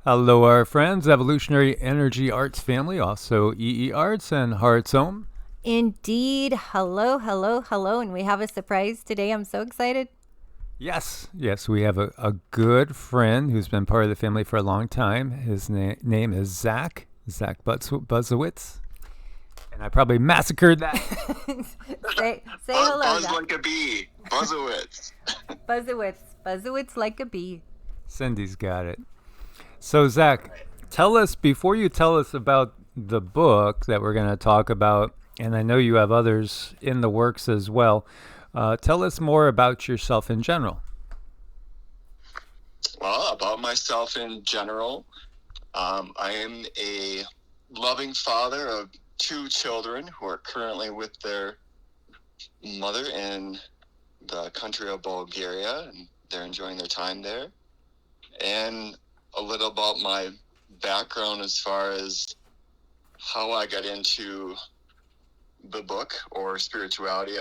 Hello, our friends, Evolutionary Energy Arts family, also EEARTS and Heart's Home. Indeed. Hello, hello, hello. And we have a surprise today. I'm so excited. Yes, we have a good friend who's been part of the family for a long time. His name is Zach Bussewitz. And I probably massacred that. Say hello, Buzz Zach. like a bee. Buzzowitz. Buzzewitz. Buzzewitz like a bee. Cindy's got it. So, Zach, Right. before you tell us about the book that we're going to talk about, and I know you have others in the works as well, tell us more about yourself in general. Well, about myself in general, I am a loving father of two children who are currently with their mother in the country of Bulgaria, and they're enjoying their time there. And a little about my background as far as how I got into the book or spirituality.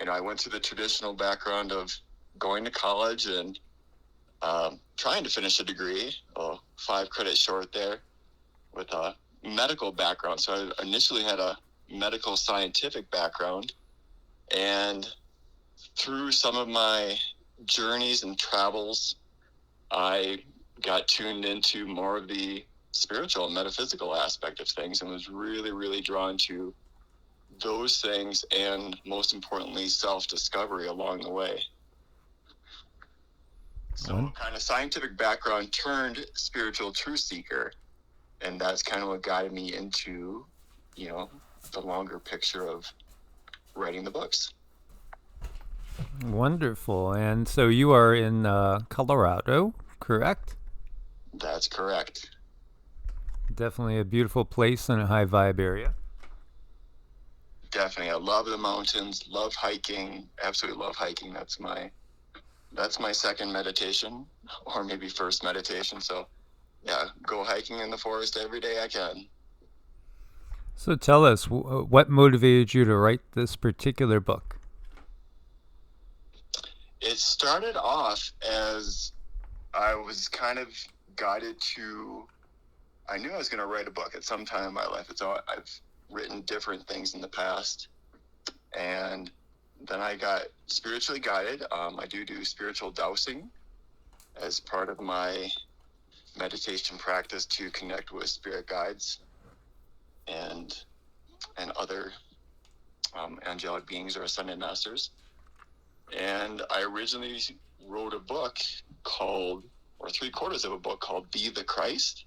I went through the traditional background of going to college and trying to finish a degree, 5 credits short there, with a medical background. So I initially had a medical scientific background, and through some of my journeys and travels, I got tuned into more of the spiritual and metaphysical aspect of things, and was really, really drawn to those things, and most importantly, self-discovery along the way. So kind of scientific background turned spiritual truth seeker, and that's kind of what guided me into, the longer picture of writing the books. Wonderful. And so you are in Colorado, correct? That's correct. Definitely a beautiful place and a high vibe area. Definitely. I love the mountains, love hiking, absolutely love hiking. That's my second meditation, or maybe first meditation. So yeah, go hiking in the forest every day I can. So tell us, what motivated you to write this particular book? It started off as I was kind of guided to, I knew I was going to write a book at some time in my life. I've written different things in the past, and then I got spiritually guided. I do spiritual dowsing as part of my meditation practice to connect with spirit guides and other angelic beings or ascended masters. And I originally wrote a book called, or 3/4 of a book called Be the Christ.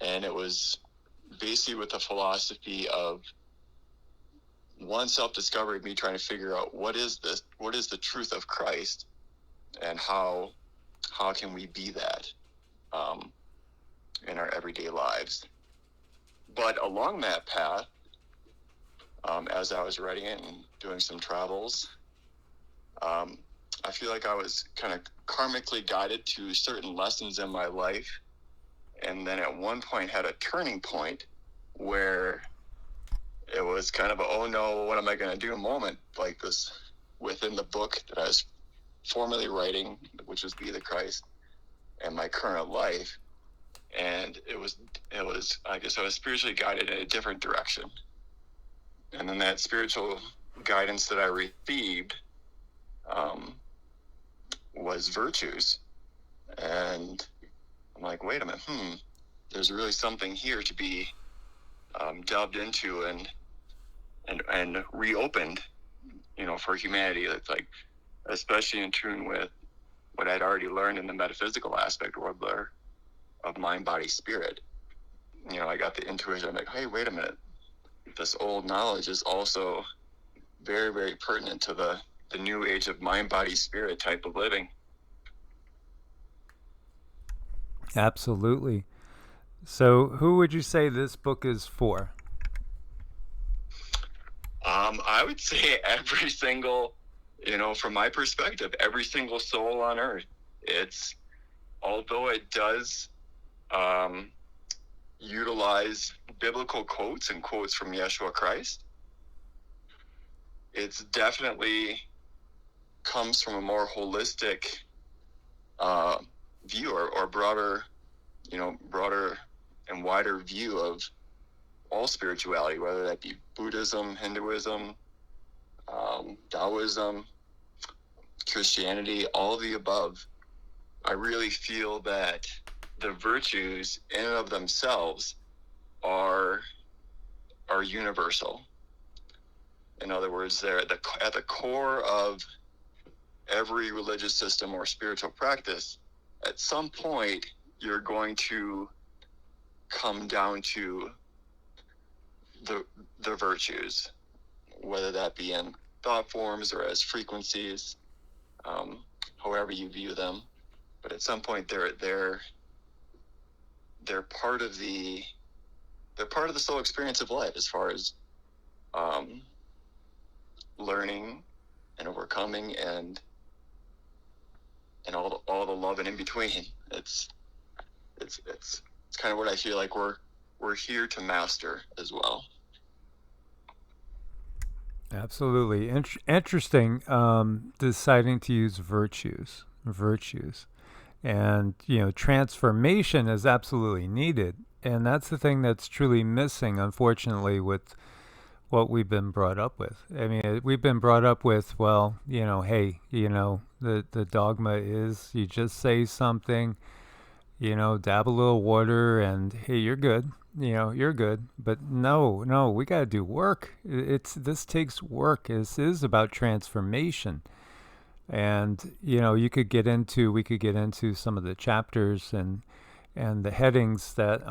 And it was basically with the philosophy of, one, self-discovery, me trying to figure out what is the truth of Christ, and how can we be that in our everyday lives. But along that path, as I was writing it and doing some travels, I feel like I was kind of karmically guided to certain lessons in my life, and then at one point had a turning point where it was kind of a, oh no, what am I going to do moment like this within the book that I was formerly writing, which was Be the Christ, and my current life. And it was, I guess I was spiritually guided in a different direction. And then that spiritual guidance that I received was virtues. And I'm like, wait a minute, there's really something here to be delved into and reopened, for humanity. It's like, especially in tune with what I'd already learned in the metaphysical aspect of mind, body, spirit. I got the intuition. I'm like, hey, wait a minute. This old knowledge is also very, very pertinent to the new age of mind, body, spirit type of living. Absolutely. So who would you say this book is for? I would say every single, from my perspective, every single soul on earth. Although it does utilize biblical quotes and quotes from Yeshua Christ, it's definitely comes from a more holistic view, or broader broader and wider view of all spirituality, whether that be Buddhism, Hinduism, Taoism, Christianity, all of the above. I really feel that the virtues in and of themselves are universal. In other words, they're at the core of every religious system or spiritual practice. At some point, you're going to come down to the virtues, whether that be in thought forms or as frequencies, however you view them. But at some point, they're part of the soul experience of life, as far as learning and overcoming and all the love and in between. It's kind of what I feel like we're here to master as well. Absolutely. Interesting, deciding to use virtues. And, transformation is absolutely needed. And that's the thing that's truly missing, unfortunately, with what we've been brought up with. I mean, we've been brought up with, well, hey, the dogma is you just say something, dab a little water and, hey, you're good. You're good. But no, we got to do work. This takes work. This is about transformation. And, we could get into some of the chapters and the headings that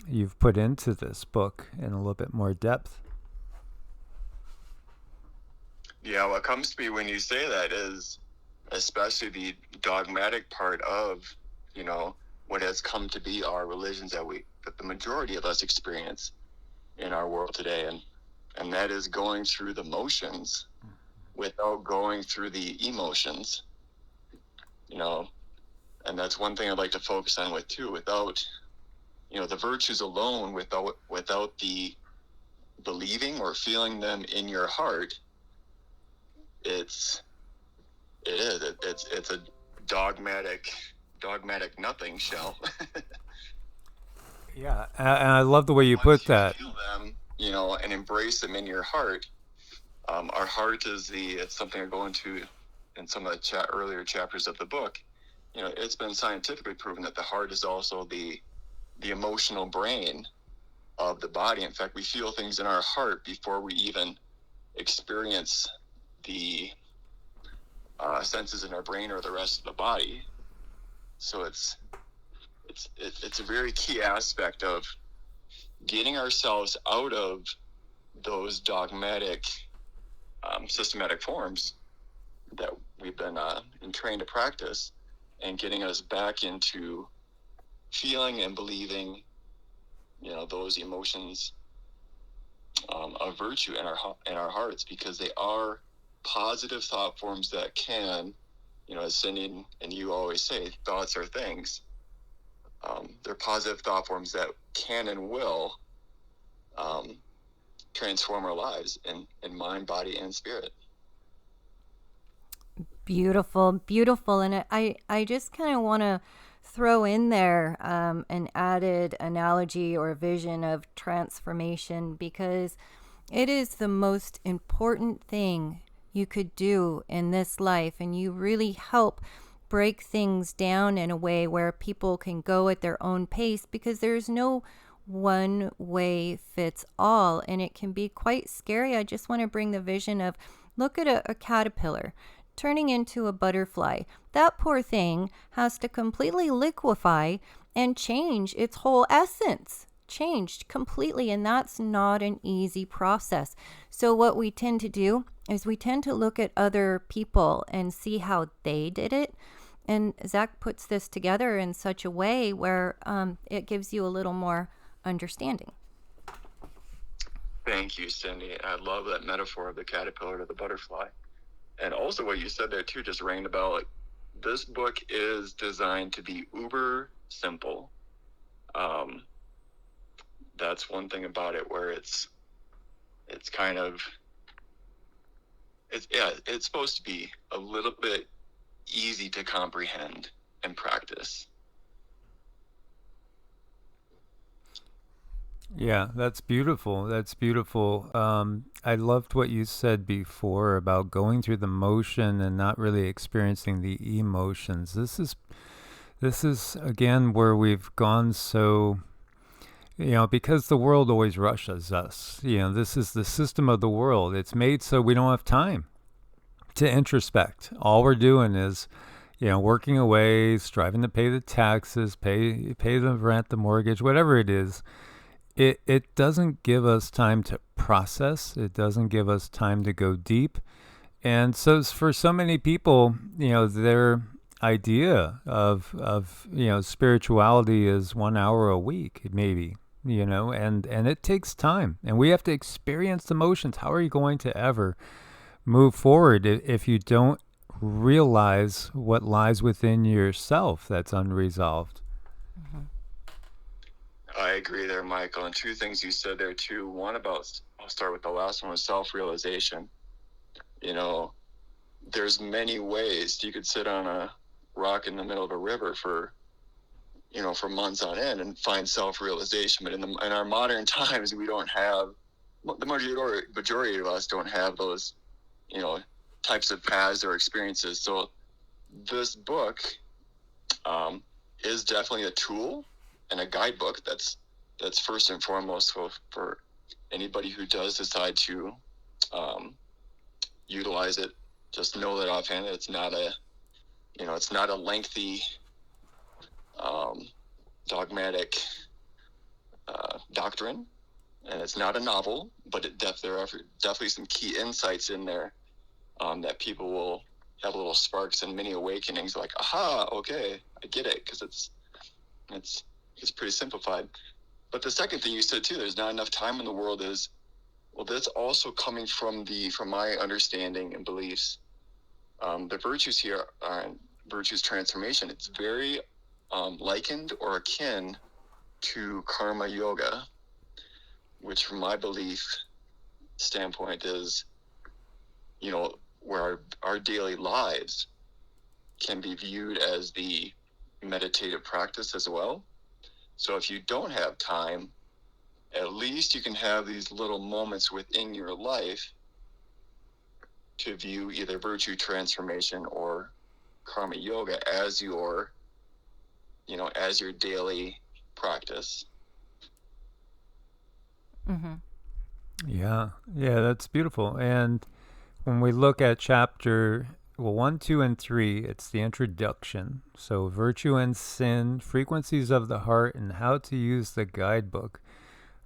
you've put into this book in a little bit more depth. Yeah, what comes to me when you say that is especially the dogmatic part of, what has come to be our religions that the majority of us experience in our world today. And that is going through the motions without going through the emotions, and that's one thing I'd like to focus on without, the virtues alone, without the believing or feeling them in your heart. It's a dogmatic nothing shell. Yeah, and I love the way you put that. Feel them, and embrace them in your heart. Our heart is it's something I go into in some of the earlier chapters of the book. It's been scientifically proven that the heart is also the emotional brain of the body. In fact, we feel things in our heart before we even experience the senses in our brain or the rest of the body. So it's a very key aspect of getting ourselves out of those dogmatic, systematic forms that we've been trained to practice, and getting us back into feeling and believing, those emotions of virtue in our hearts, because they are positive thought forms that can, as Cindy and you always say, thoughts are things. They're positive thought forms that can and will transform our lives in mind, body, and spirit. Beautiful. And I just kind of want to throw in there an added analogy or vision of transformation, because it is the most important thing you could do in this life, and you really help break things down in a way where people can go at their own pace, because there's no one way fits all, and it can be quite scary. I just want to bring the vision of, look at a caterpillar turning into a butterfly. That poor thing has to completely liquefy and change its whole essence, changed completely, and that's not an easy process. So what we tend to do is we tend to look at other people and see how they did it. And Zach puts this together in such a way where it gives you a little more understanding. Thank you, Cindy. I love that metaphor of the caterpillar to the butterfly. And also what you said there too just rang about, like, this book is designed to be uber simple. That's one thing about it, where it's kind of, it's supposed to be a little bit easy to comprehend and practice. Yeah, that's beautiful. That's beautiful. I loved what you said before about going through the motion and not really experiencing the emotions. This is again where we've gone so, because the world always rushes us. This is the system of the world. It's made so we don't have time to introspect. All we're doing is, working away, striving to pay the taxes, pay the rent, the mortgage, whatever it is. It doesn't give us time to process. It doesn't give us time to go deep. And so for so many people, their idea of spirituality is 1 hour a week, maybe, and it takes time. And we have to experience emotions. How are you going to ever move forward if you don't realize what lies within yourself that's unresolved? Mm-hmm. I agree there, Michael. And two things you said there too. One about, I'll start with the last one, was self-realization. There's many ways you could sit on a rock in the middle of a river for months on end and find self-realization. But in our modern times, we don't have, the majority of us don't have those, types of paths or experiences. So this book is definitely a tool and a guidebook that's first and foremost for anybody who does decide to utilize it. Just know that offhand, it's not a lengthy dogmatic doctrine, and it's not a novel, but there are definitely some key insights in there that people will have little sparks and mini awakenings, like, aha, okay, I get it, because it's pretty simplified. But the second thing you said too, there's not enough time in the world, is, well, that's also coming from my understanding and beliefs. The virtues here are virtues transformation. It's very likened or akin to karma yoga, which from my belief standpoint is, where our daily lives can be viewed as the meditative practice as well. So if you don't have time, at least you can have these little moments within your life to view either virtue transformation or karma yoga as your daily practice. Mm-hmm. Yeah, that's beautiful. And when we look at chapter 1, 2, and 3, it's the introduction. So virtue and sin, frequencies of the heart, and how to use the guidebook.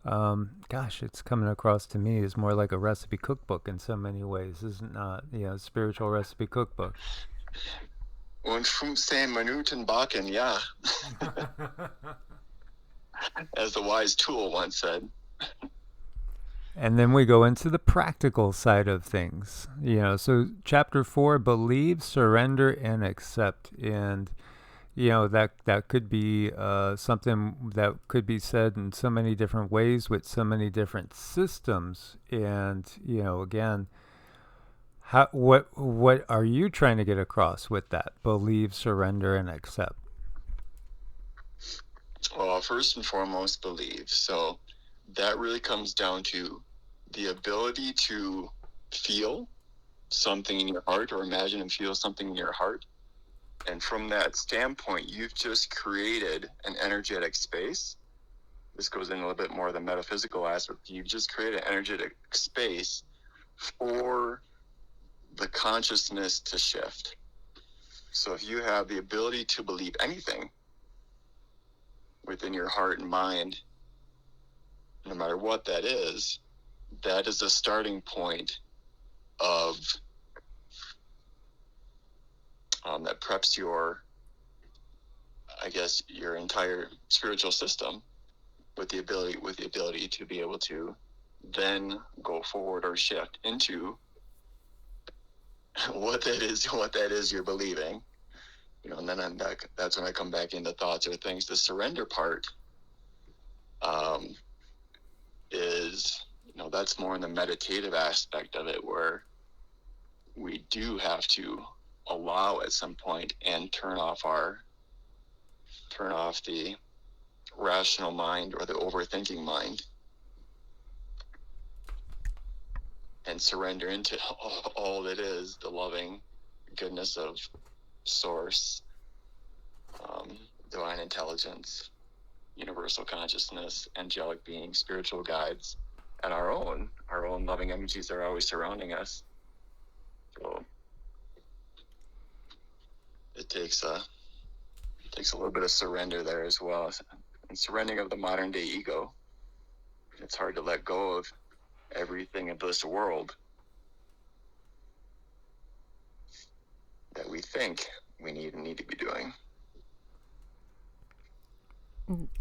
Gosh, it's coming across to me as more like a recipe cookbook in so many ways, isn't it? Spiritual recipe cookbook. Und 15 Minuten backen, yeah. As the wise tool once said. And then we go into the practical side of things. So chapter 4, believe, surrender, and accept. And that could be something that could be said in so many different ways with so many different systems. And again, what are you trying to get across with that? Believe, surrender, and accept. Well, first and foremost, believe. So that really comes down to the ability to feel something in your heart, or imagine and feel something in your heart. And from that standpoint, you've just created an energetic space. This goes in a little bit more of the metaphysical aspect. You've just created an energetic space for the consciousness to shift. So if you have the ability to believe anything within your heart and mind, no matter what that is the starting point of that preps your entire spiritual system with the ability to be able to then go forward or shift into what that is you're believing. And then that's when I come back into thoughts or things. The surrender part is, that's more in the meditative aspect of it, where we do have to allow at some point and turn off the rational mind or the overthinking mind, and surrender into all that is the loving goodness of source, divine intelligence, universal consciousness, angelic beings, spiritual guides, and our own loving energies are always surrounding us. So it takes a little bit of surrender there as well, and surrendering of the modern day ego. It's hard to let go of everything of this world that we think we need to be doing.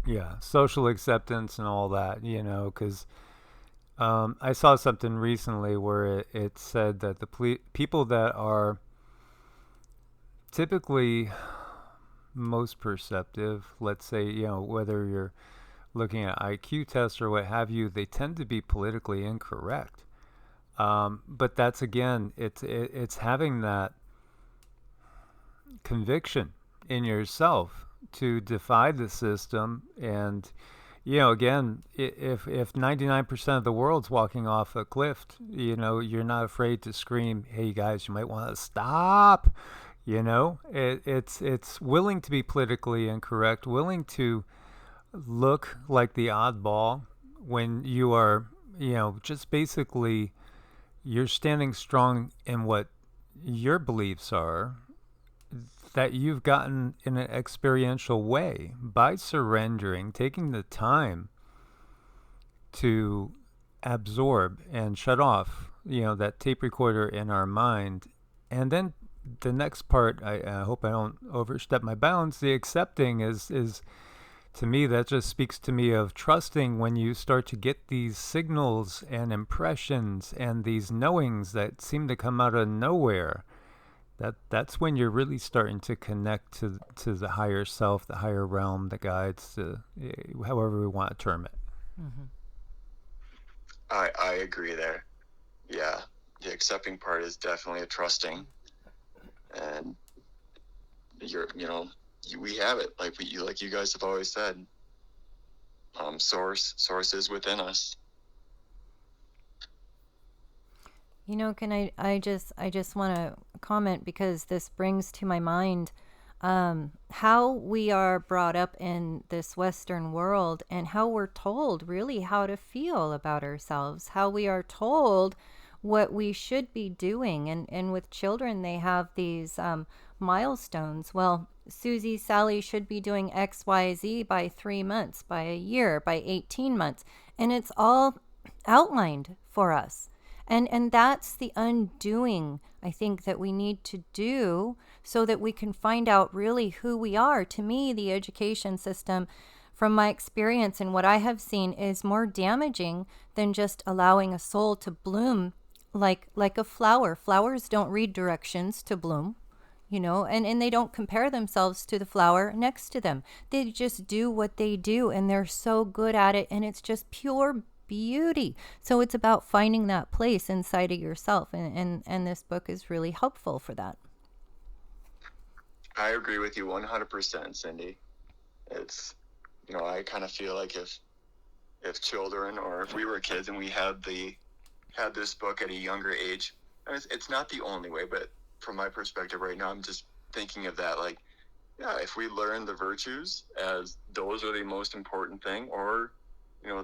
Yeah, social acceptance and all that, because I saw something recently where it said that the people that are typically most perceptive, let's say, whether you're looking at IQ tests or what have you, they tend to be politically incorrect. But that's, again, it's having that conviction in yourself to defy the system. And again, if 99% of the world's walking off a cliff, you're not afraid to scream, hey guys, you might want to stop. It's willing to be politically incorrect, willing to look like the oddball when you are, just basically you're standing strong in what your beliefs are, that you've gotten in an experiential way by surrendering, taking the time to absorb and shut off, that tape recorder in our mind. And then the next part, I hope I don't overstep my bounds, the accepting is to me, that just speaks to me of trusting when you start to get these signals and impressions and these knowings that seem to come out of nowhere. That's when you're really starting to connect to the higher self, the higher realm, the guides, however we want to term it. Mm-hmm. I agree there. Yeah, the accepting part is definitely a trusting, and we have it, like you guys have always said. Source is within us. Can I just want to comment, because this brings to my mind how we are brought up in this Western world, and how we're told really how to feel about ourselves, how we are told what we should be doing. And with children, they have these milestones. Well, Susie, Sally should be doing X, Y, Z by 3 months, by a year, by 18 months. And it's all outlined for us. And that's the undoing, I think, that we need to do so that we can find out really who we are. To me, the education system, from my experience and what I have seen, is more damaging than just allowing a soul to bloom like a flower. Flowers don't read directions to bloom, and they don't compare themselves to the flower next to them. They just do what they do, and they're so good at it, and it's just pure beauty. So it's about finding that place inside of yourself, and this book is really helpful for that. I agree with you 100%, Cindy. It's, I kind of feel like if children, or if we were kids and we had this book at a younger age, and it's not the only way, but from my perspective right now, I'm just thinking of that, like, yeah, if we learn the virtues as those are the most important thing, or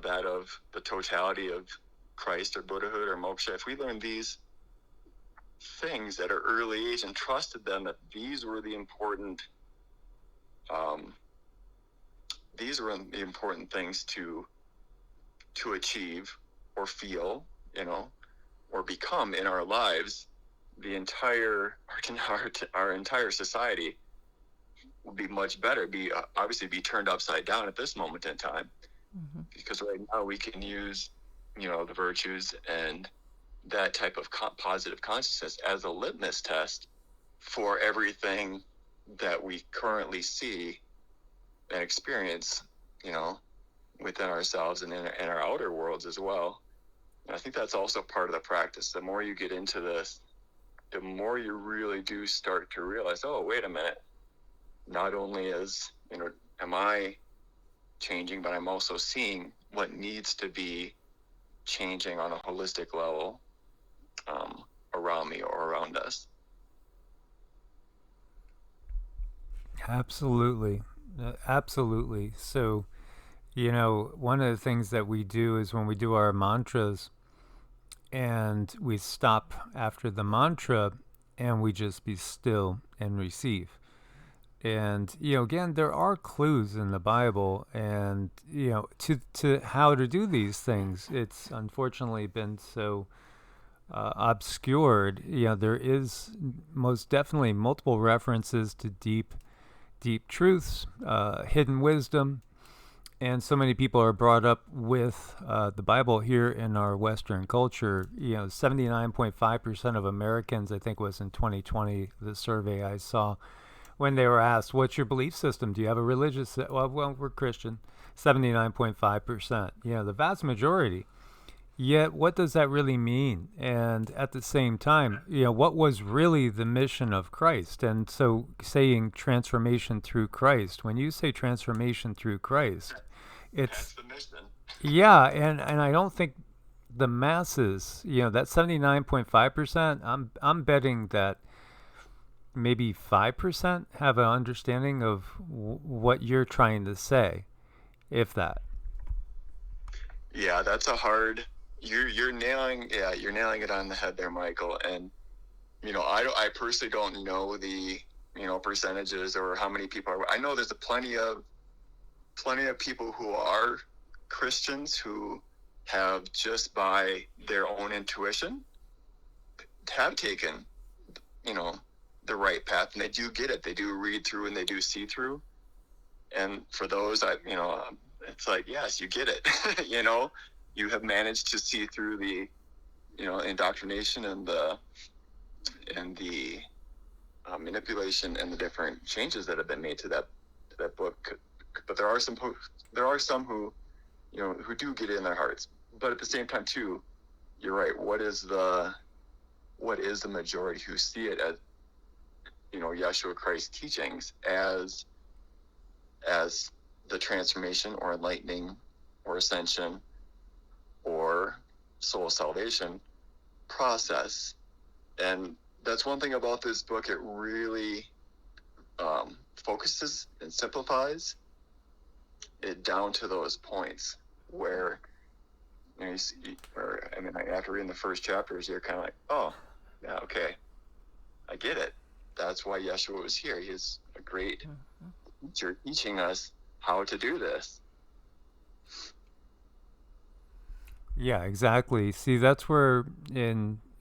that of the totality of Christ or Buddhahood or moksha, if we learn these things at an early age and trusted them that these were the important things to achieve or feel, or become in our lives, our entire society will be much better, obviously be turned upside down at this moment in time. Mm-hmm. Because right now we can use, the virtues and that type of positive consciousness as a litmus test for everything that we currently see and experience, within ourselves and in our outer worlds as well. And I think that's also part of the practice. The more you get into this, the more you really do start to realize, oh, wait a minute, not only am I changing, but I'm also seeing what needs to be changing on a holistic level around me or around us. Absolutely. Absolutely. So, one of the things that we do is when we do our mantras and we stop after the mantra and we just be still and receive. And, again, there are clues in the Bible and, to how to do these things. It's unfortunately been so obscured. There is most definitely multiple references to deep truths, hidden wisdom. And so many people are brought up with the Bible here in our Western culture. 79.5% of Americans, I think was in 2020, the survey I saw, when they were asked, what's your belief system? Do you have a religious? Well, we're Christian. 79.5%. The vast majority. Yet, what does that really mean? And at the same time, what was really the mission of Christ? And so saying transformation through Christ, when you say transformation through Christ, That's the mission. Yeah, and I don't think the masses, that 79.5%, I'm betting that maybe 5% have an understanding of what you're trying to say, if that. Yeah, that's a hard. You're nailing it on the head there, Michael. And I personally don't know the percentages or how many people are. I know there's plenty of people who are Christians who have, just by their own intuition, have taken the right path, and they do get it. They do read through and they do see through. And for those, it's like, yes, you get it. You have managed to see through the, indoctrination and the manipulation and the different changes that have been made to that book. But there are some who, who do get it in their hearts. But at the same time, too, you're right. What is the majority who see it as, Yeshua Christ's teachings as the transformation or enlightening or ascension or soul salvation process? And that's one thing about this book. It really focuses and simplifies it down to those points where, after reading the first chapters, you're kind of like, oh, yeah, okay, I get it. That's why Yeshua was here. He's a great teacher teaching us how to do this. Yeah, exactly. See, that's where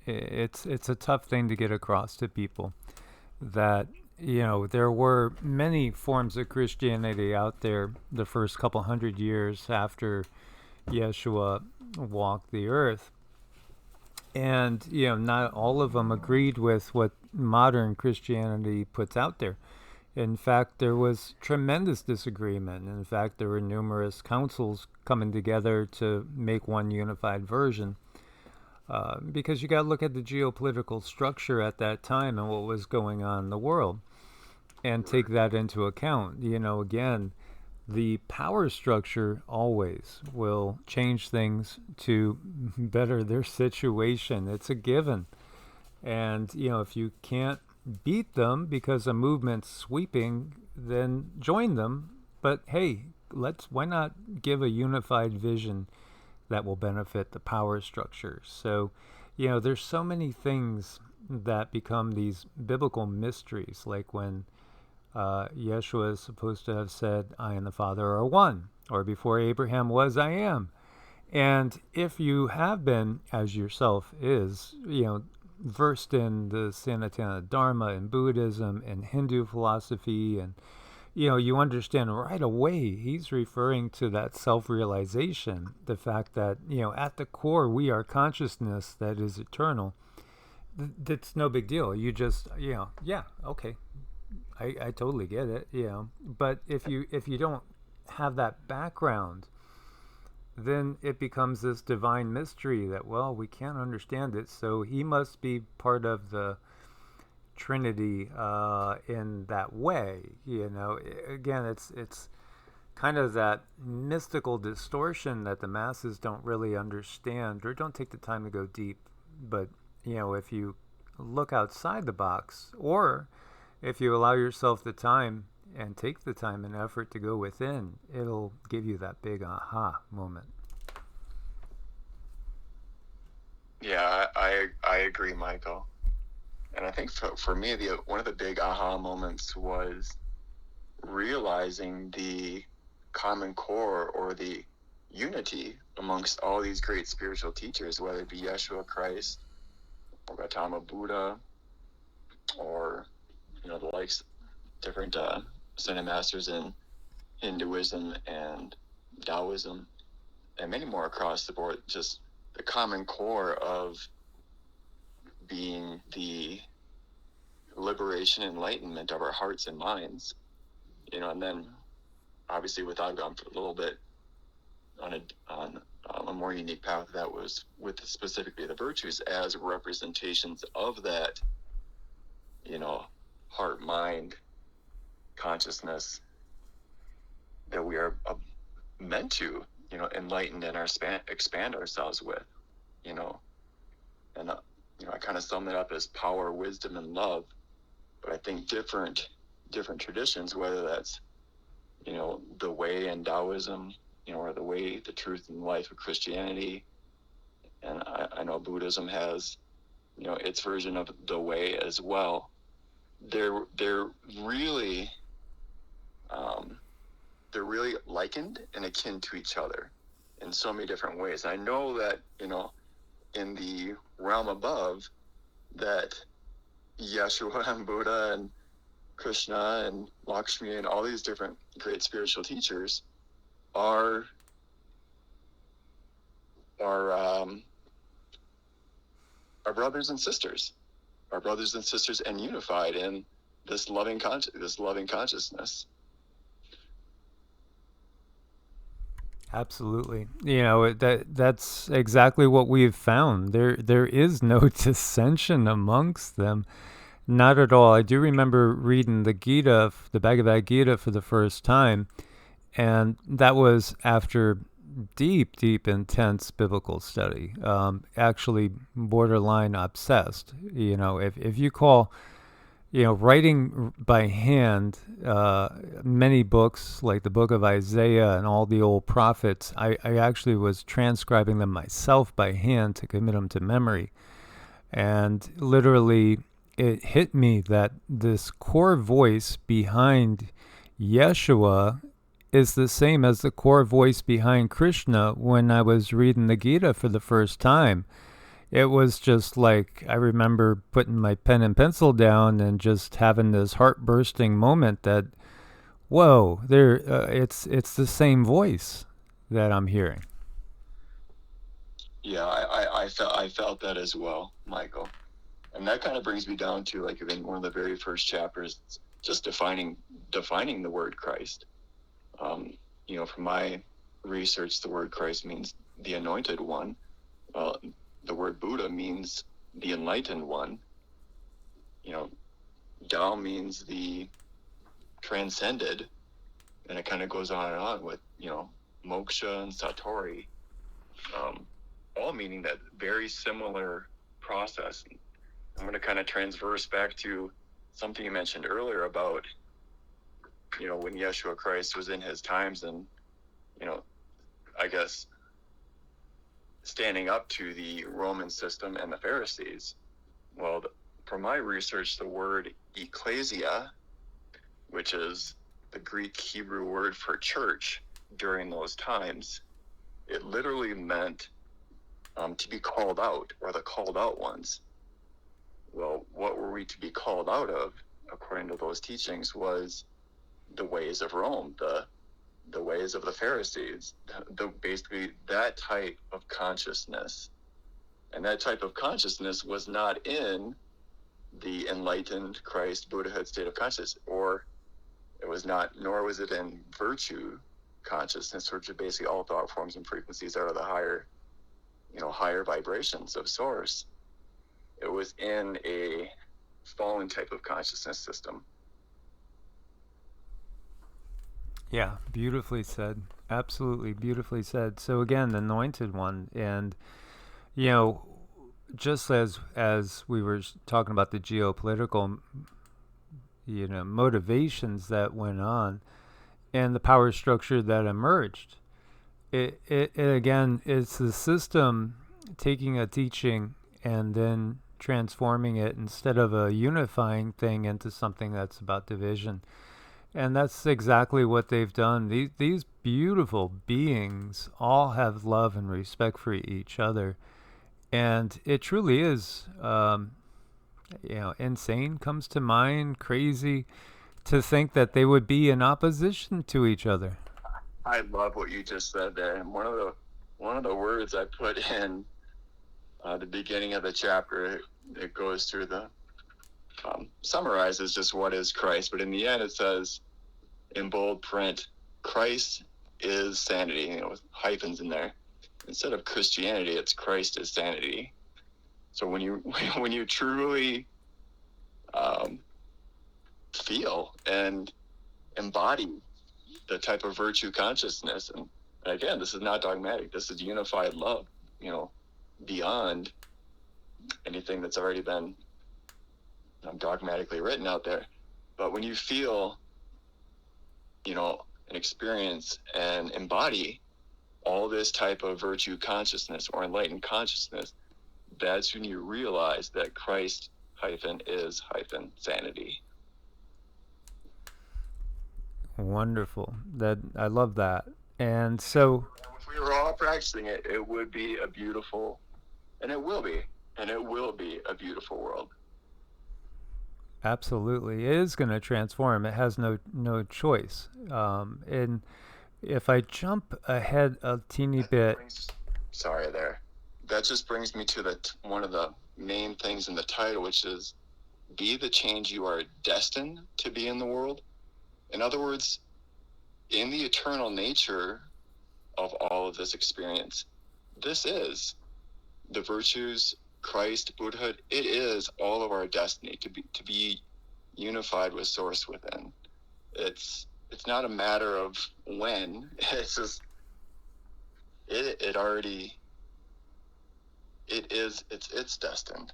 it's a tough thing to get across to people that there were many forms of Christianity out there the first couple hundred years after Yeshua walked the earth. And, not all of them agreed with what modern Christianity puts out there. In fact, there was tremendous disagreement. In fact, there were numerous councils coming together to make one unified version. Because you got to look at the geopolitical structure at that time and what was going on in the world and take that into account. Again, the power structure always will change things to better their situation. It's a given. And, if you can't beat them because a movement's sweeping, then join them. But hey, why not give a unified vision that will benefit the power structure? So, there's so many things that become these biblical mysteries, like when Yeshua is supposed to have said, I and the Father are one, or before Abraham was, I am. And if you have been, as yourself is, versed in the Sanatana Dharma and Buddhism and Hindu philosophy, and you understand right away he's referring to that self-realization, the fact that at the core we are consciousness that is eternal. That's no big deal. You just yeah, okay, I totally get it. But if you don't have that background, then it becomes this divine mystery that, well, we can't understand it, so he must be part of the Trinity in that way. Again, it's kind of that mystical distortion that the masses don't really understand or don't take the time to go deep. But if you look outside the box, or if you allow yourself the time and take the time and effort to go within, it'll give you that big aha moment. Yeah, I agree, Michael. And I think for me, one of the big aha moments was realizing the common core, or the unity amongst all these great spiritual teachers, whether it be Yeshua Christ or Gautama Buddha, or the likes, different Zen masters in Hinduism and Taoism, and many more across the board. Just the common core of being the liberation, enlightenment of our hearts and minds, and then obviously without going for a little bit on a more unique path, that was with specifically the virtues as representations of that, heart, mind, consciousness that we are meant to, enlighten and expand ourselves with, and I kind of sum it up as power, wisdom, and love. But I think different traditions, whether that's, the way in Taoism, or the way, the truth, and life of Christianity, and I know Buddhism has, its version of the way as well. They're really likened and akin to each other in so many different ways. I know that, in the realm above, that Yeshua and Buddha and Krishna and Lakshmi and all these different great spiritual teachers are brothers and sisters, and unified in this loving consciousness. Absolutely. That's exactly what we've found. There is no dissension amongst them. Not at all. I do remember reading the Gita, the Bhagavad Gita, for the first time, and that was after deep, intense biblical study. Actually, borderline obsessed. If you call, writing by hand, many books like the Book of Isaiah and all the old prophets, I actually was transcribing them myself by hand to commit them to memory, and literally, it hit me that this core voice behind Yeshua is the same as the core voice behind Krishna when I was reading the Gita for the first time. It was just like, I remember putting my pen and pencil down and just having this heart-bursting moment that, whoa, it's the same voice that I'm hearing. Yeah, I felt that as well, Michael. And that kind of brings me down to, like, in one of the very first chapters, just defining the word Christ. From my research, the word Christ means the anointed one. The word Buddha means the enlightened one. Tao means the transcended, and it kind of goes on and on with, moksha and satori, all meaning that very similar process. I'm going to kind of transverse back to something you mentioned earlier about, when Yeshua Christ was in his times and, I guess, standing up to the Roman system and the Pharisees. Well, from my research, the word ecclesia, which is the Greek Hebrew word for church during those times, it literally meant to be called out, or the called out ones. Well, what were we to be called out of, according to those teachings, was the ways of Rome, the ways of the Pharisees, basically that type of consciousness. And that type of consciousness was not in the enlightened Christ Buddhahood state of consciousness, or it was not, nor was it in virtue consciousness, which are basically all thought forms and frequencies out of the higher vibrations of source. It was in a fallen type of consciousness system. Yeah, beautifully said. Absolutely beautifully said. So again, the anointed one, and just as we were talking about the geopolitical, motivations that went on and the power structure that emerged, it again, it's the system taking a teaching and then transforming it instead of a unifying thing into something that's about division. And that's exactly what they've done. These beautiful beings all have love and respect for each other. And it truly is, insane comes to mind, crazy, to think that they would be in opposition to each other. I love what you just said there. And one of the words I put in the beginning of the chapter, it goes through the summarizes just what is Christ, but in the end it says in bold print, Christ is sanity, with hyphens in there. Instead of Christianity, it's Christ is sanity. So when you truly feel and embody the type of virtue consciousness, and again, this is not dogmatic, this is unified love, beyond anything that's already been dogmatically written out there. But when you feel, and experience and embody all this type of virtue consciousness or enlightened consciousness, that's when you realize that Christ is sanity. Wonderful. That I love that. And so if we were all practicing it, it would be a beautiful, and it will be a beautiful world. Absolutely. It is going to transform. It has no choice. And if I jump ahead a teeny bit. Sorry there. That just brings me to one of the main things in the title, which is be the change you are destined to be in the world. In other words, in the eternal nature of all of this experience, this is the virtues, Christ, Buddhahood. It is all of our destiny to be unified with Source within. It's not a matter of when. It's just it's destined.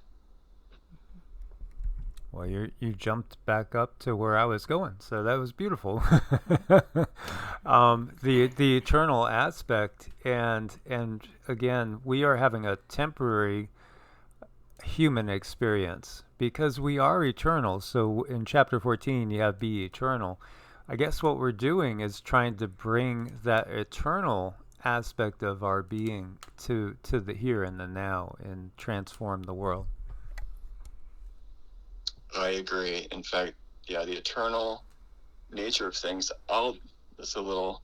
Well, you jumped back up to where I was going, so that was beautiful. The eternal aspect, and again, we are having a temporary human experience because we are eternal. So in chapter 14, you have be eternal. I guess what we're doing is trying to bring that eternal aspect of our being to the here and the now and transform the world. I agree. In fact, the eternal nature of things. It's a little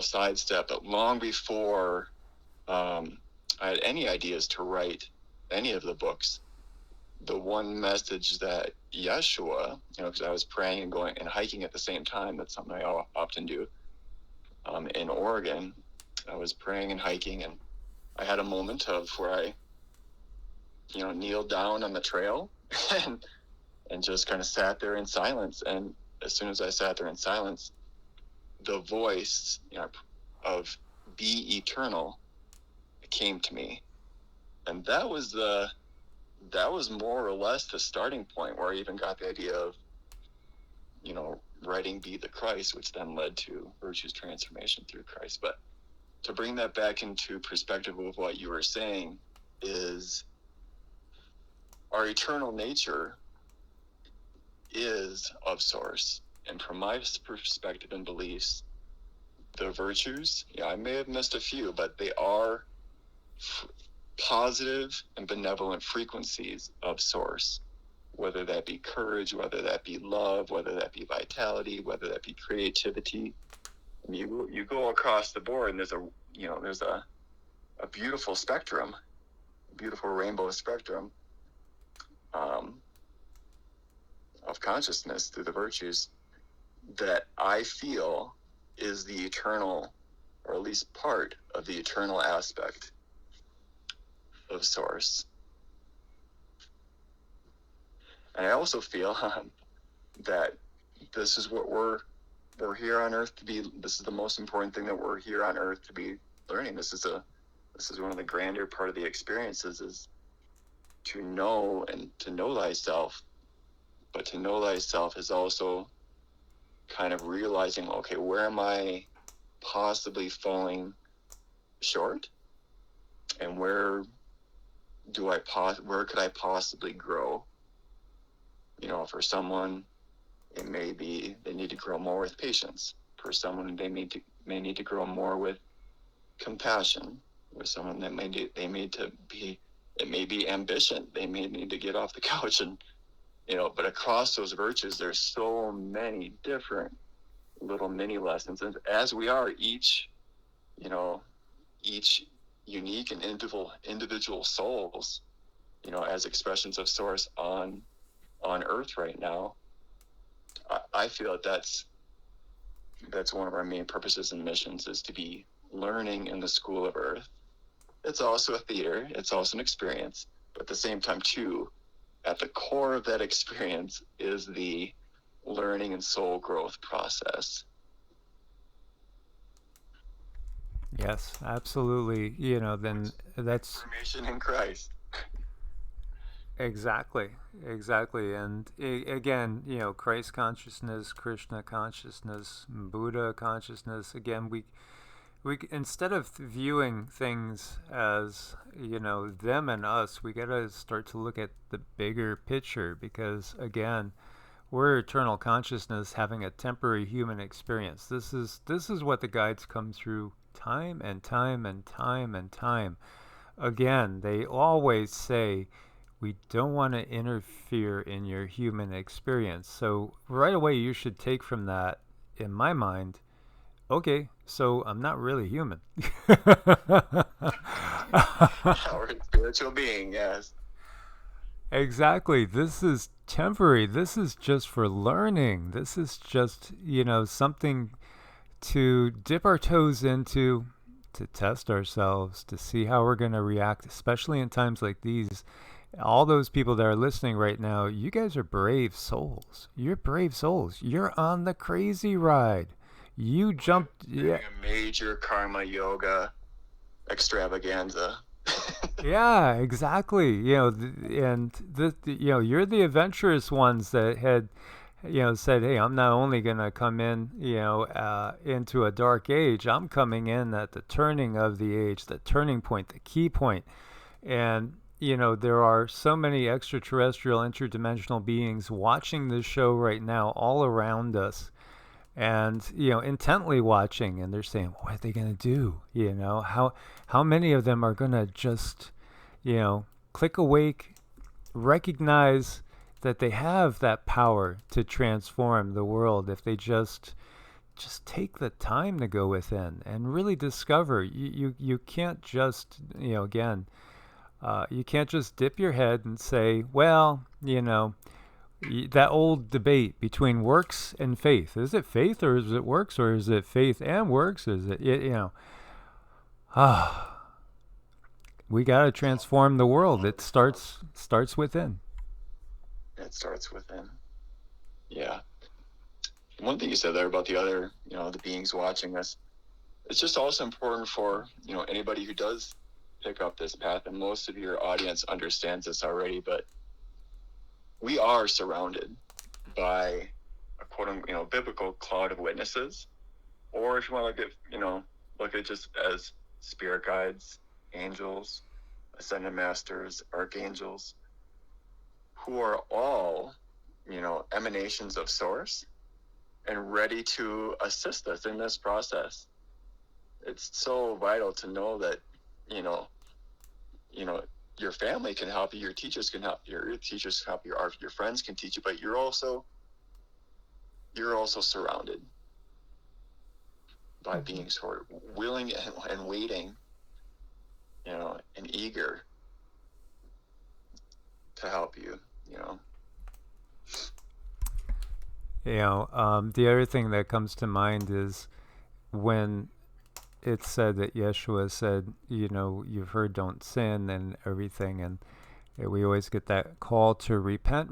sidestep, but long before I had any ideas to write any of the books, the one message that Yeshua, because I was praying and going and hiking at the same time. That's something I often do. In Oregon, I was praying and hiking, and I had a moment of where I, kneeled down on the trail and just kind of sat there in silence. And as soon as I sat there in silence, the voice of be eternal came to me. And that was more or less the starting point where I even got the idea of, writing Be the Christ, which then led to Virtue's Transformation through Christ. But to bring that back into perspective of what you were saying is our eternal nature is of Source. And from my perspective and beliefs, the virtues, I may have missed a few, but they are positive and benevolent frequencies of Source, whether that be courage, whether that be love, whether that be vitality, whether that be creativity. And you go across the board, and there's a beautiful spectrum, beautiful rainbow spectrum of consciousness through the virtues that I feel is the eternal, or at least part of the eternal aspect of Source. And I also feel that this is what we're here on Earth to be. This is the most important thing that we're here on Earth to be learning. This is one of the grander part of the experiences, is to know and to know thyself. But to know thyself is also kind of realizing, okay, where am I possibly falling short? And where could I possibly grow? For someone, it may be they need to grow more with patience. For someone, they may need to grow more with compassion. With someone, it may be ambition. They may need to get off the couch and, but across those virtues, there's so many different little mini lessons. And as we are each unique and individual souls, as expressions of source on earth right now, I feel that's one of our main purposes and missions, is to be learning in the school of earth. It's also a theater, it's also an experience, but at the same time too, at the core of that experience is the learning and soul growth process. Yes, absolutely. Then that's Formation in Christ. exactly. And again, Christ consciousness, Krishna consciousness, Buddha consciousness. Again, we instead of viewing things as them and us, we got to start to look at the bigger picture, because again, we're eternal consciousness having a temporary human experience. This is what the guides come through time and time and time and time again. They always say, we don't want to interfere in your human experience. So right away you should take from that, in my mind, okay, so I'm not really human. Our spiritual being, yes. Exactly. This is temporary. This is just for learning. This is just, something to dip our toes into, to test ourselves, to see how we're going to react, especially in times like these. All those people that are listening right now, you guys are brave souls. You're brave souls. You're on the crazy ride. You jumped. Yeah. A major karma yoga extravaganza. Yeah, exactly. You're the adventurous ones that had, said, hey, I'm not only going to come in, into a dark age, I'm coming in at the turning of the age, the turning point, the key point. And, there are so many extraterrestrial, interdimensional beings watching this show right now all around us. And intently watching, and they're saying, what are they going to do? How many of them are going to just click awake, recognize that they have that power to transform the world if they just take the time to go within and really discover. You can't just you can't just dip your head and say, well, that old debate between works and faith. Is it faith or is it works, or is it faith and works? Is it, we got to transform the world. It starts within. It starts within. Yeah. One thing you said there about the other, the beings watching us, it's just also important for, anybody who does pick up this path, and most of your audience understands this already, but we are surrounded by a quote-unquote, biblical cloud of witnesses, or if you want to look at it just as spirit guides, angels, ascended masters, archangels, who are all, emanations of source and ready to assist us in this process. It's so vital to know that, your family can help you, your teachers can help you, your friends can teach you, but you're also surrounded by beings who are willing and waiting, and eager to help you, The other thing that comes to mind is when it's said that Yeshua said, you've heard don't sin and everything, and we always get that call to repent,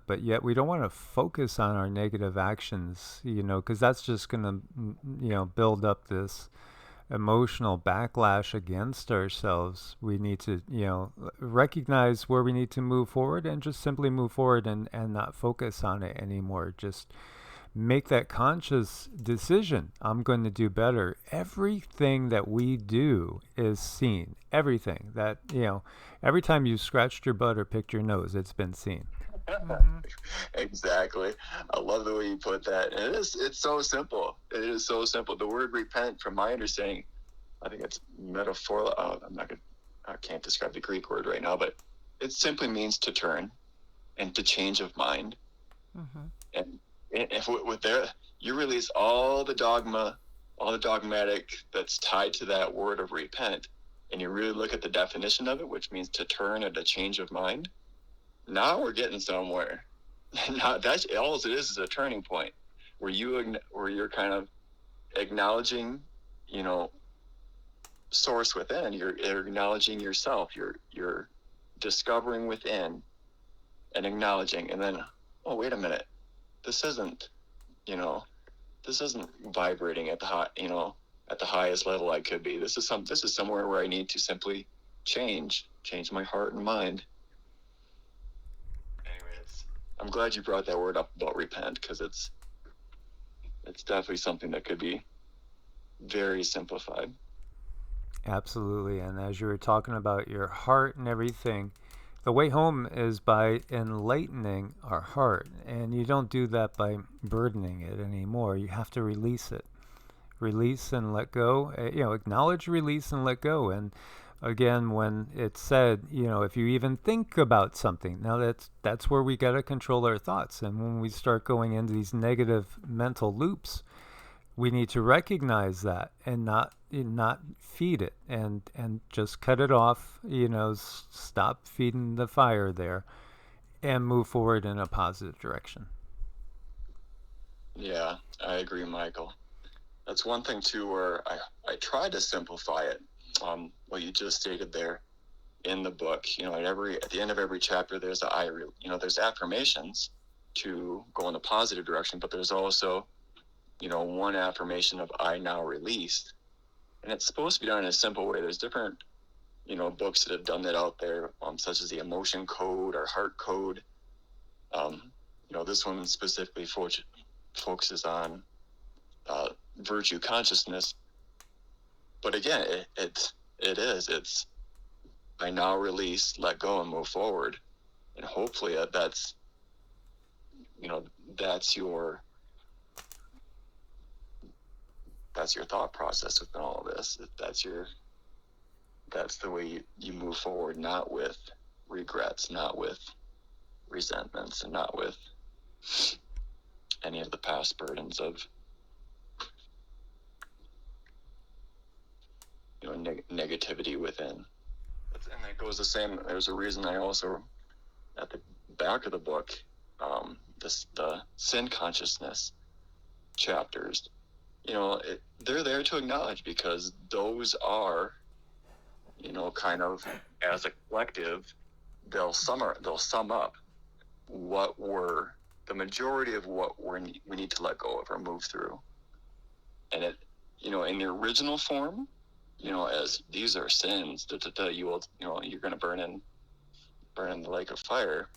but yet we don't want to focus on our negative actions, because that's just going to, build up this emotional backlash against ourselves, we need to, recognize where we need to move forward and just simply move forward and not focus on it anymore. Just make that conscious decision. I'm going to do better. Everything that we do is seen. Everything that, every time you scratched your butt or picked your nose, it's been seen. Exactly. I love the way you put that. And it's so simple. It is so simple. The word repent, from my understanding, I think it's metaphor. I can't describe the Greek word right now, but it simply means to turn and to change of mind. And if with there, you release all the dogmatic that's tied to that word of repent, and you really look at the definition of it, which means to turn and a change of mind. Now we're getting somewhere. Now that's all it is a turning point where you're kind of acknowledging, source within. You're acknowledging yourself. You're discovering within and acknowledging, and then, oh, wait a minute, this isn't vibrating at the at the highest level I could be. This is somewhere where I need to simply change my heart and mind. Anyways, I'm glad you brought that word up about repent, because it's definitely something that could be very simplified. Absolutely. And as you were talking about your heart and everything, the way home is by enlightening our heart. And you don't do that by burdening it anymore. You have to release it. Release and let go. Acknowledge, release, and let go. And again, when it's said, if you even think about something, now that's where we got to control our thoughts. And when we start going into these negative mental loops, we need to recognize that and not feed it, and just cut it off, stop feeding the fire there, and move forward in a positive direction. Yeah, I agree, Michael. That's one thing too, where I try to simplify it. What you just stated there in the book, at the end of every chapter, there's there's affirmations to go in a positive direction, but there's also, one affirmation of I now release. And it's supposed to be done in a simple way. There's different, books that have done that out there, such as the Emotion Code or Heart Code. This one specifically focuses on virtue consciousness. But again, it's I now release, let go, and move forward. And hopefully that's your thought process within all of this. That's the way you move forward, not with regrets, not with resentments, and not with any of the past burdens of negativity within. And that goes the same. There's a reason I also, at the back of the book, the sin consciousness chapters, they're there to acknowledge, because those are, kind of, as a collective, they'll sum up what were the majority of what we need to let go of or move through. And it, in the original form, as these are sins, you will, you're going to burn in the lake of fire.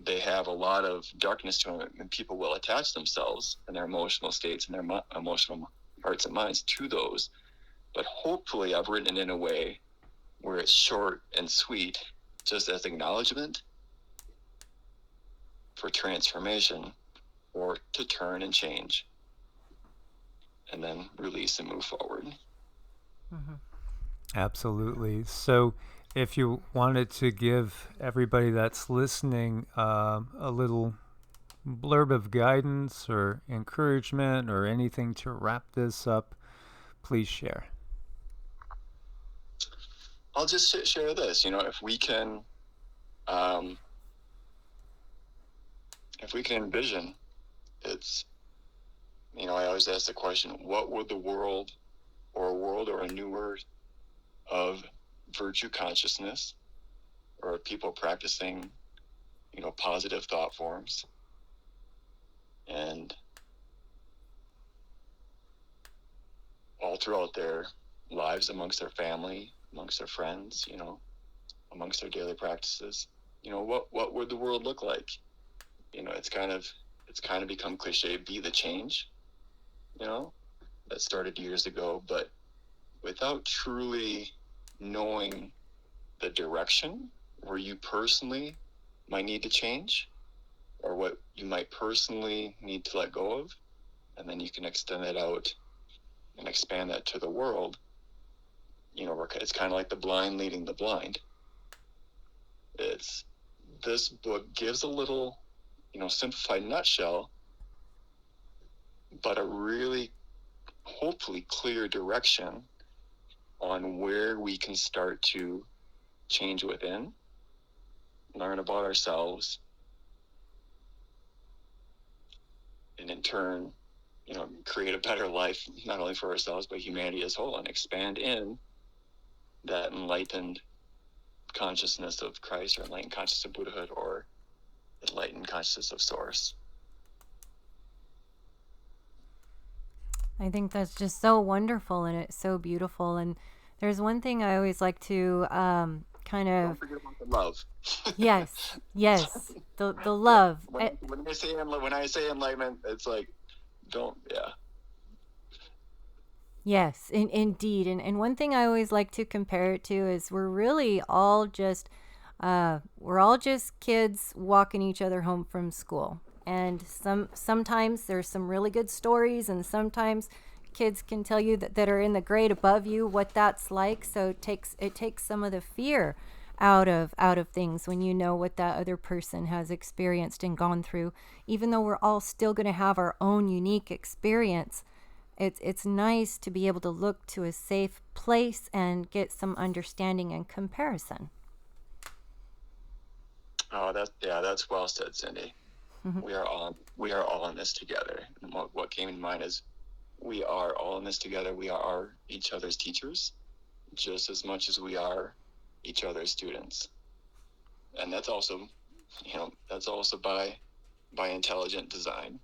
They have a lot of darkness to them, and people will attach themselves and their emotional states and their emotional hearts and minds to those. But hopefully I've written it in a way where it's short and sweet, just as acknowledgement for transformation, or to turn and change, and then release and move forward. Mm-hmm. Absolutely. So if you wanted to give everybody that's listening a little blurb of guidance or encouragement or anything to wrap this up, please share. I'll just share this. If we can envision, it's, I always ask the question, what would the world or a new word of virtue consciousness, or people practicing, positive thought forms and throughout their lives, amongst their family, amongst their friends, amongst their daily practices. What would the world look like? It's kind of become cliche, be the change, that started years ago, but without truly knowing the direction where you personally might need to change, or what you might personally need to let go of, and then you can extend that out and expand that to the world. It's kind of like the blind leading the blind. This book gives a little, simplified nutshell, but a really, hopefully, clear direction on where we can start to change within, learn about ourselves, and in turn, create a better life, not only for ourselves, but humanity as a whole, and expand in that enlightened consciousness of Christ, or enlightened consciousness of Buddhahood, or enlightened consciousness of Source. I think that's just so wonderful, and it's so beautiful. And there's one thing I always like to kind of... Don't forget about the love. Yes, the love. When I say enlightenment, it's like, Yes, indeed. And one thing I always like to compare it to is we're all just kids walking each other home from school. And sometimes there's some really good stories, and sometimes kids can tell you that are in the grade above you what that's like. So it takes some of the fear out of things when you know what that other person has experienced and gone through. Even though we're all still going to have our own unique experience, it's nice to be able to look to a safe place and get some understanding and comparison. Oh, that's well said, Cindy. Mm-hmm. We are all in this together. And what came in mind is, we are all in this together. We are each other's teachers, just as much as we are each other's students. And that's also by intelligent design.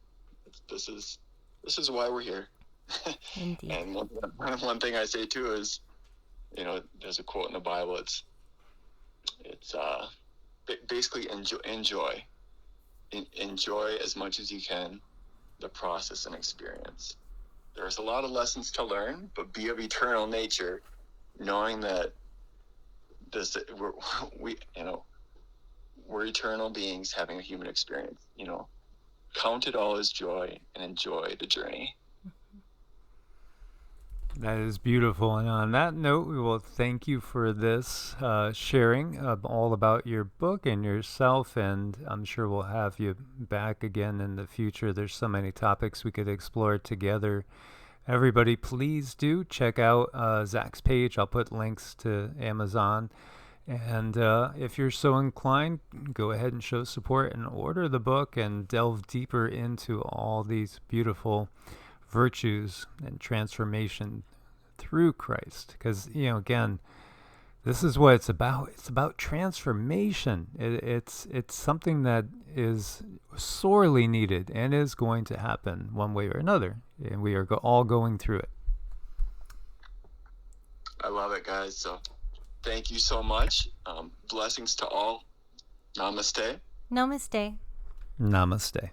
This is why we're here. Indeed. And one thing I say too is, there's a quote in the Bible. It's basically enjoy as much as you can the process and experience. There's a lot of lessons to learn, but be of eternal nature, knowing that we're eternal beings having a human experience. Count it all as joy and enjoy the journey. That is beautiful. And on that note, we will thank you for this sharing all about your book and yourself. And I'm sure we'll have you back again in the future. There's so many topics we could explore together. Everybody, please do check out Zach's page. I'll put links to Amazon. And if you're so inclined, go ahead and show support and order the book and delve deeper into all these beautiful virtues and transformation through Christ. Because, again, this is what it's about. It's about transformation. It's something that is sorely needed and is going to happen one way or another. And we are all going through it. I love it, guys. So thank you so much. Blessings to all. Namaste. Namaste. Namaste.